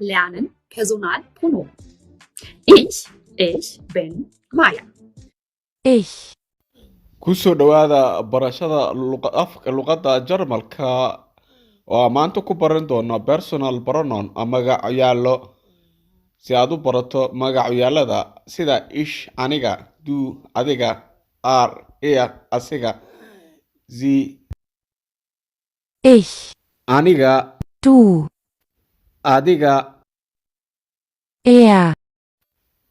lernen Personalpronomen. Ich bin Maya. Ich, kusoo dhawaada barashada luqadda Jarmalka oo aan maanta ku baran doono personal pronoun ama magacyaalo si aad u barato magacyaalada sida ich aniga, du adiga, er asiga, sie ich, aniga, du, adiga, er,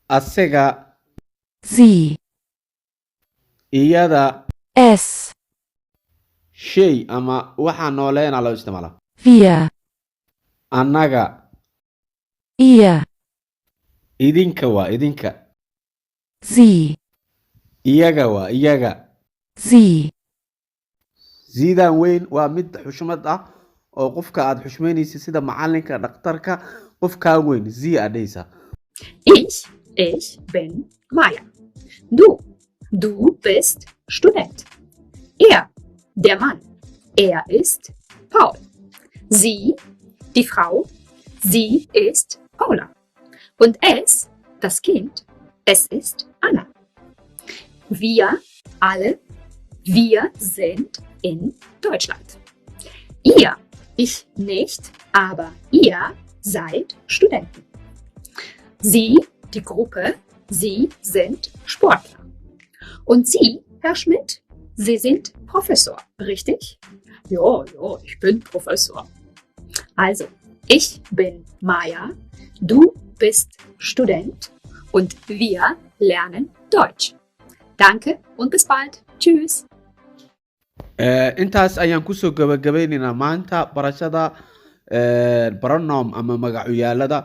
asiga, sie, iyada, es, shay ama waxa nooleena loo isticmaala wir, annaga, ihr, idinka waa idinka, sie, iyaga waa iyaga. sie, ziidan weyn waa mid xushmad ah oo qofka aad xushmeynaysa sida macalinka dhakhtarka qofkaa weyn zii adhaysa. Ich bin Maya. Du bist Student. Er, der Mann, er ist Paul. Sie, die Frau, sie ist Paula. Und es, das Kind, es ist Anna. Wir alle, wir sind in Deutschland. Ihr, ich nicht, aber ihr seid Studenten. Sie, die Gruppe, Sie sind Sportler. Und Sie, Herr Schmidt, Sie sind Professor, richtig? Ja, ich bin Professor. Also, ich bin Maya, du bist Student und wir lernen Deutsch. Danke und bis bald. Tschüss. intaas ayaan kusoo gabagabeynaynaa maanta barashada pronoun ama magacyaalada.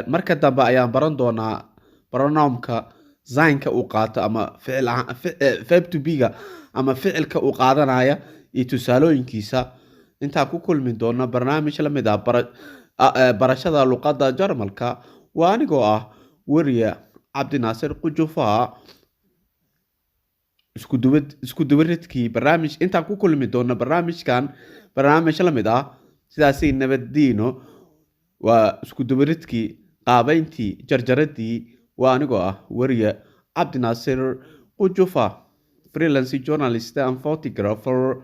marka dambe ayaan baran doonaa pronounka zaynka uu qaato ama verb to be-ga ama ficilka uu qaadanaya iyo tusaalooyinkiisa. intaan ku kulmi doona barnaamij la mid ah barashada luqadda Jarmalka waa anigoo ah wariye Cabdinaasir Qujufaha isku dubaridkii barnaamij. intaan ku kulmi doona barnaamijkan barnaamij la mid ah sidaasi nabadiino. waa isku dubaridkii qaabayntii jarjaradii waa anigoo ah wariye Cabdinaasir Qujufa, freelance journalist and photographer.